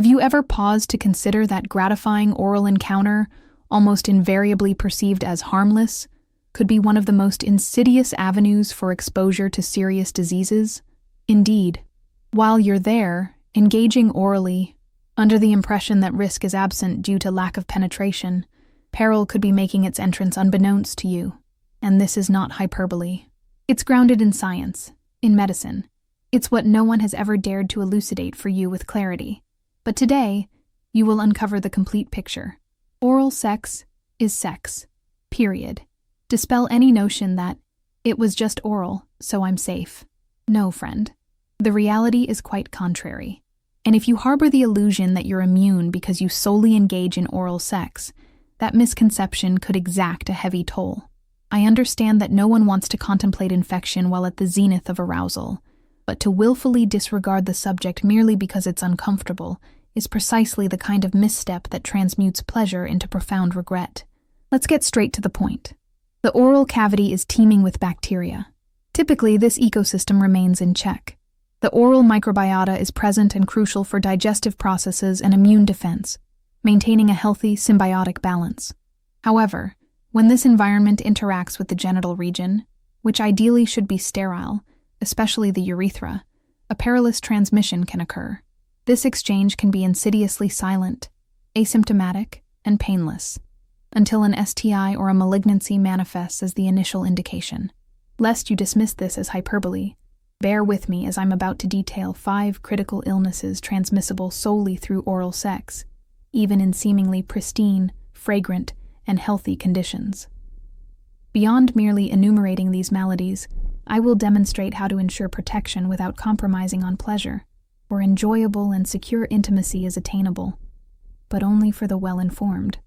Have you ever paused to consider that gratifying oral encounter, almost invariably perceived as harmless, could be one of the most insidious avenues for exposure to serious diseases? Indeed, while you're there, engaging orally, under the impression that risk is absent due to lack of penetration, peril could be making its entrance unbeknownst to you. And this is not hyperbole. It's grounded in science, in medicine. It's what no one has ever dared to elucidate for you with clarity. But today, you will uncover the complete picture. Oral sex is sex. Period. Dispel any notion that it was just oral, so I'm safe. No, friend. The reality is quite contrary. And if you harbor the illusion that you're immune because you solely engage in oral sex, that misconception could exact a heavy toll. I understand that no one wants to contemplate infection while at the zenith of arousal, but to willfully disregard the subject merely because it's uncomfortable is precisely the kind of misstep that transmutes pleasure into profound regret. Let's get straight to the point. The oral cavity is teeming with bacteria. Typically, this ecosystem remains in check. The oral microbiota is present and crucial for digestive processes and immune defense, maintaining a healthy, symbiotic balance. However, when this environment interacts with the genital region, which ideally should be sterile, especially the urethra, a perilous transmission can occur. This exchange can be insidiously silent, asymptomatic, and painless, until an STI or a malignancy manifests as the initial indication. Lest you dismiss this as hyperbole, bear with me as I'm about to detail 5 critical illnesses transmissible solely through oral sex, even in seemingly pristine, fragrant, and healthy conditions. Beyond merely enumerating these maladies, I will demonstrate how to ensure protection without compromising on pleasure, where enjoyable and secure intimacy is attainable, but only for the well-informed.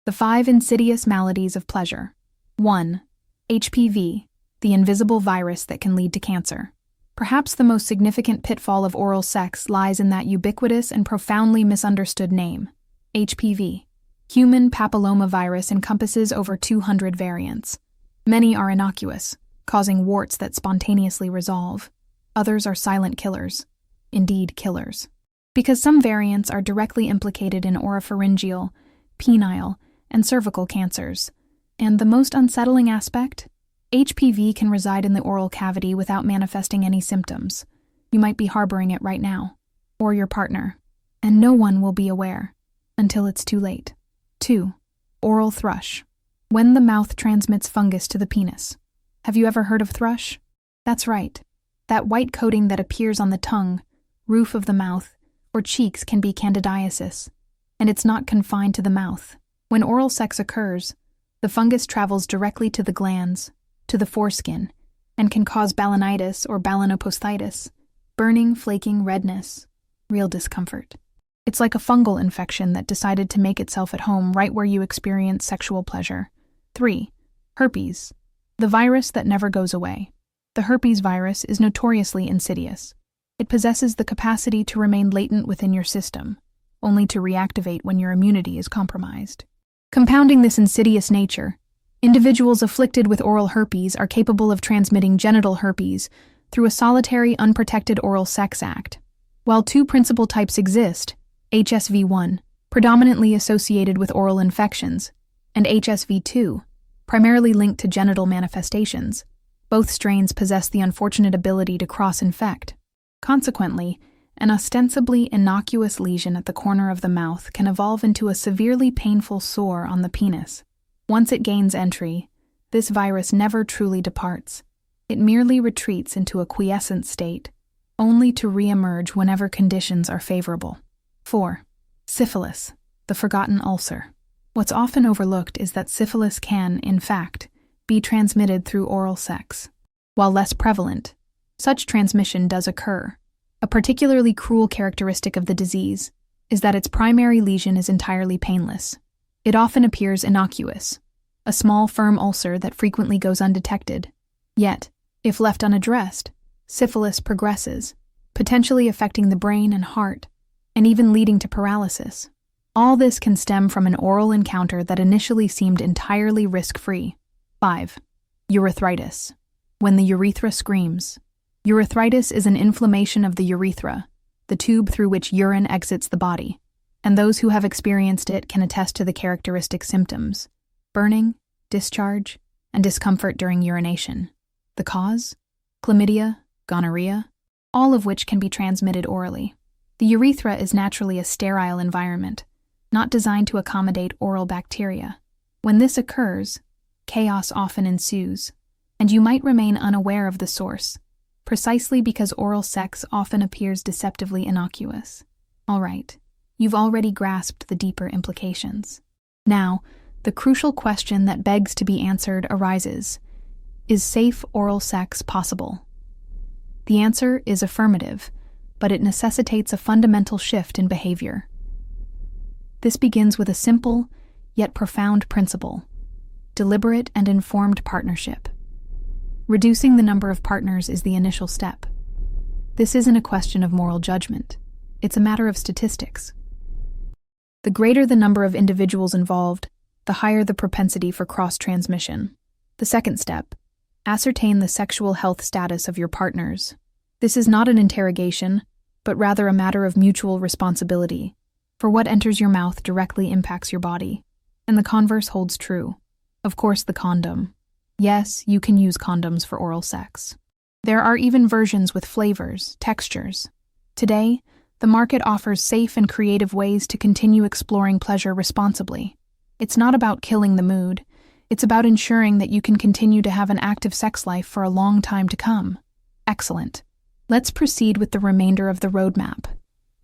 The 5 insidious maladies of pleasure. 1. HPV, the invisible virus that can lead to cancer. Perhaps the most significant pitfall of oral sex lies in that ubiquitous and profoundly misunderstood name, HPV. Human papillomavirus encompasses over 200 variants. Many are innocuous, causing warts that spontaneously resolve. Others are silent killers. Indeed, killers. Because some variants are directly implicated in oropharyngeal, penile, and cervical cancers. And the most unsettling aspect? HPV can reside in the oral cavity without manifesting any symptoms. You might be harboring it right now, or your partner, and no one will be aware until it's too late. 2. Oral thrush. When the mouth transmits fungus to the penis. Have you ever heard of thrush? That's right. That white coating that appears on the tongue, roof of the mouth, or cheeks can be candidiasis, and it's not confined to the mouth. When oral sex occurs, the fungus travels directly to the glands, to the foreskin, and can cause balanitis or balanoposthitis, burning, flaking, redness, real discomfort. It's like a fungal infection that decided to make itself at home right where you experience sexual pleasure. 3. Herpes, the virus that never goes away. The herpes virus is notoriously insidious. It possesses the capacity to remain latent within your system, only to reactivate when your immunity is compromised. Compounding this insidious nature, individuals afflicted with oral herpes are capable of transmitting genital herpes through a solitary, unprotected oral sex act. While 2 principal types exist, HSV-1, predominantly associated with oral infections, and HSV-2, primarily linked to genital manifestations, both strains possess the unfortunate ability to cross-infect. Consequently, an ostensibly innocuous lesion at the corner of the mouth can evolve into a severely painful sore on the penis. Once it gains entry, this virus never truly departs. It merely retreats into a quiescent state, only to re-emerge whenever conditions are favorable. 4. Syphilis, the forgotten ulcer. What's often overlooked is that syphilis can, in fact, be transmitted through oral sex. While less prevalent, such transmission does occur. A particularly cruel characteristic of the disease is that its primary lesion is entirely painless. It often appears innocuous, a small firm ulcer that frequently goes undetected. Yet, if left unaddressed, syphilis progresses, potentially affecting the brain and heart, and even leading to paralysis. All this can stem from an oral encounter that initially seemed entirely risk-free. 5. Urethritis. When the urethra screams. Urethritis is an inflammation of the urethra, the tube through which urine exits the body. and those who have experienced it can attest to the characteristic symptoms: burning, discharge, and discomfort during urination. The cause? Chlamydia, gonorrhea, all of which can be transmitted orally. The urethra is naturally a sterile environment, not designed to accommodate oral bacteria. When this occurs, chaos often ensues, and you might remain unaware of the source, precisely because oral sex often appears deceptively innocuous. All right, you've already grasped the deeper implications. Now, the crucial question that begs to be answered arises: is safe oral sex possible? The answer is affirmative, but it necessitates a fundamental shift in behavior. This begins with a simple, yet profound principle: deliberate and informed partnership. Reducing the number of partners is the initial step. This isn't a question of moral judgment. It's a matter of statistics. The greater the number of individuals involved, the higher the propensity for cross-transmission. The second step: ascertain the sexual health status of your partners. This is not an interrogation, but rather a matter of mutual responsibility, for what enters your mouth directly impacts your body. And the converse holds true. Of course, the condom. Yes, you can use condoms for oral sex. There are even versions with flavors, textures. Today, the market offers safe and creative ways to continue exploring pleasure responsibly. It's not about killing the mood. It's about ensuring that you can continue to have an active sex life for a long time to come. Excellent. Let's proceed with the remainder of the roadmap,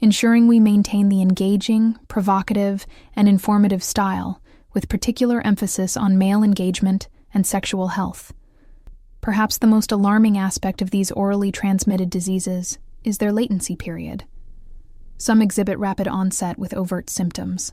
ensuring we maintain the engaging, provocative, and informative style, with particular emphasis on male engagement and sexual health. Perhaps the most alarming aspect of these orally transmitted diseases is their latency period. Some exhibit rapid onset with overt symptoms.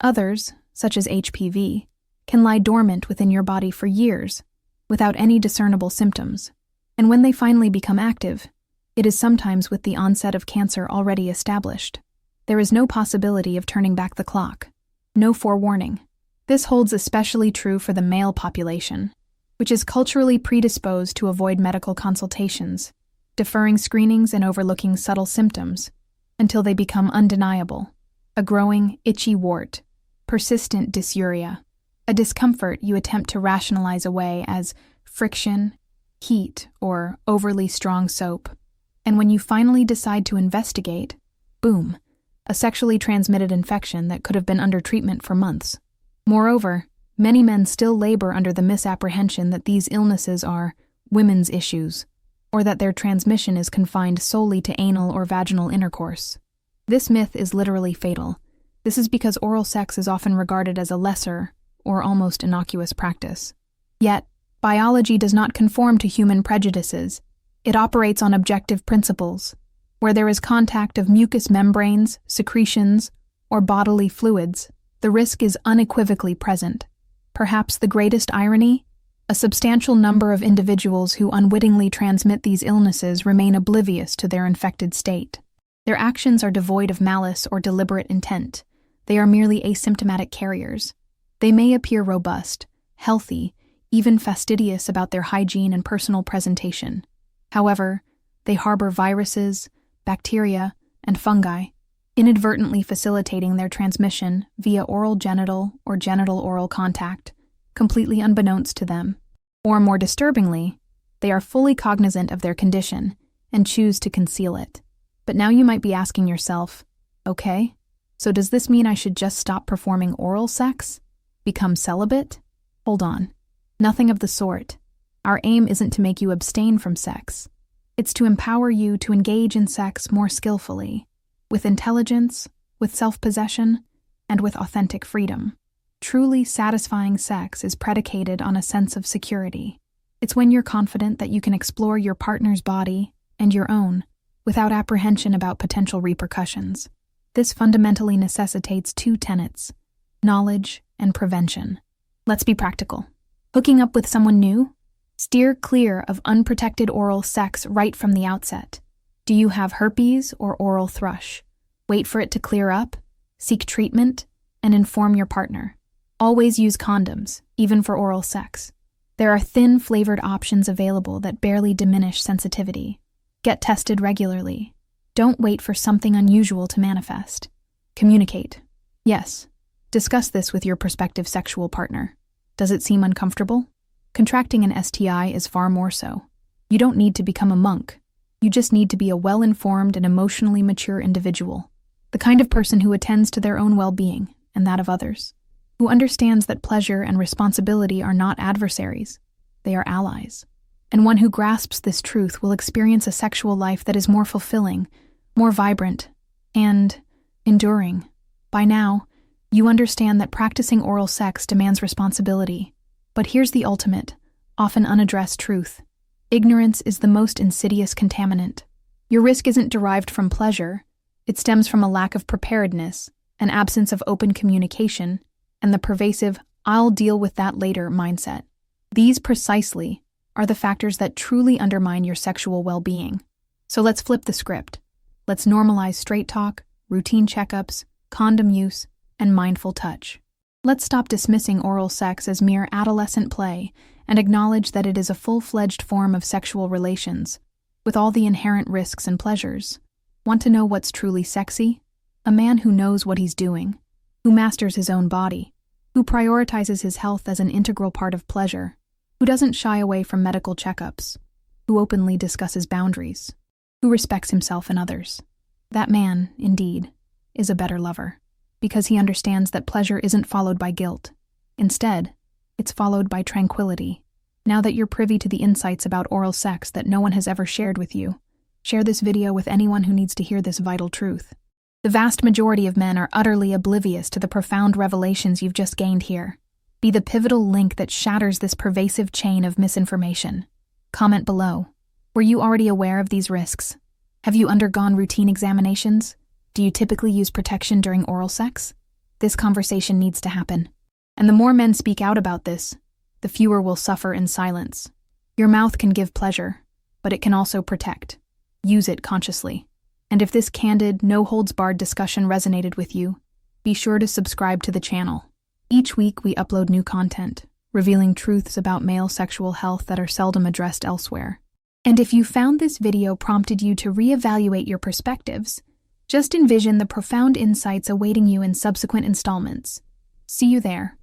Others, such as HPV, can lie dormant within your body for years without any discernible symptoms, and when they finally become active, it is sometimes with the onset of cancer already established. There is no possibility of turning back the clock, no forewarning. This holds especially true for the male population, which is culturally predisposed to avoid medical consultations, deferring screenings and overlooking subtle symptoms until they become undeniable: a growing, itchy wart, persistent dysuria, a discomfort you attempt to rationalize away as friction, heat, or overly strong soap. And when you finally decide to investigate, boom, a sexually transmitted infection that could have been under treatment for months. Moreover, many men still labor under the misapprehension that these illnesses are women's issues, or that their transmission is confined solely to anal or vaginal intercourse. This myth is literally fatal. This is because oral sex is often regarded as a lesser, or almost innocuous practice. Yet, biology does not conform to human prejudices. It operates on objective principles. Where there is contact of mucous membranes, secretions, or bodily fluids, the risk is unequivocally present. Perhaps the greatest irony? A substantial number of individuals who unwittingly transmit these illnesses remain oblivious to their infected state. Their actions are devoid of malice or deliberate intent. They are merely asymptomatic carriers. They may appear robust, healthy, even fastidious about their hygiene and personal presentation. However, they harbor viruses, bacteria, and fungi, inadvertently facilitating their transmission via oral genital or genital-oral contact, completely unbeknownst to them. Or more disturbingly, they are fully cognizant of their condition and choose to conceal it. But now you might be asking yourself, okay, so does this mean I should just stop performing oral sex? Become celibate? Hold on. Nothing of the sort. Our aim isn't to make you abstain from sex. It's to empower you to engage in sex more skillfully, with intelligence, with self-possession, and with authentic freedom. Truly satisfying sex is predicated on a sense of security. It's when you're confident that you can explore your partner's body and your own without apprehension about potential repercussions. This fundamentally necessitates two tenets: knowledge and prevention. Let's be practical. Hooking up with someone new? Steer clear of unprotected oral sex right from the outset. Do you have herpes or oral thrush? Wait for it to clear up, seek treatment, and inform your partner. Always use condoms, even for oral sex. There are thin, flavored options available that barely diminish sensitivity. Get tested regularly. Don't wait for something unusual to manifest. Communicate. Yes. Discuss this with your prospective sexual partner. Does it seem uncomfortable? Contracting an STI is far more so. You don't need to become a monk. You just need to be a well-informed and emotionally mature individual. The kind of person who attends to their own well-being and that of others. Who understands that pleasure and responsibility are not adversaries. They are allies. And one who grasps this truth will experience a sexual life that is more fulfilling, more vibrant, and enduring. By now, you understand that practicing oral sex demands responsibility. But here's the ultimate, often unaddressed truth. Ignorance is the most insidious contaminant. Your risk isn't derived from pleasure. It stems from a lack of preparedness, an absence of open communication, and the pervasive, "I'll deal with that later" mindset. These precisely are the factors that truly undermine your sexual well-being. So let's flip the script. Let's normalize straight talk, routine checkups, condom use, and mindful touch. Let's stop dismissing oral sex as mere adolescent play and acknowledge that it is a full-fledged form of sexual relations, with all the inherent risks and pleasures. Want to know what's truly sexy? A man who knows what he's doing, who masters his own body, who prioritizes his health as an integral part of pleasure, who doesn't shy away from medical checkups, who openly discusses boundaries, who respects himself and others. That man, indeed, is a better lover, because he understands that pleasure isn't followed by guilt. Instead, it's followed by tranquility. Now that you're privy to the insights about oral sex that no one has ever shared with you, share this video with anyone who needs to hear this vital truth. The vast majority of men are utterly oblivious to the profound revelations you've just gained here. Be the pivotal link that shatters this pervasive chain of misinformation. Comment below. Were you already aware of these risks? Have you undergone routine examinations? Do you typically use protection during oral sex? This conversation needs to happen. And the more men speak out about this, the fewer will suffer in silence. Your mouth can give pleasure, but it can also protect. Use it consciously. And if this candid, no-holds-barred discussion resonated with you, be sure to subscribe to the channel. Each week we upload new content, revealing truths about male sexual health that are seldom addressed elsewhere. And if you found this video prompted you to reevaluate your perspectives, just envision the profound insights awaiting you in subsequent installments. See you there.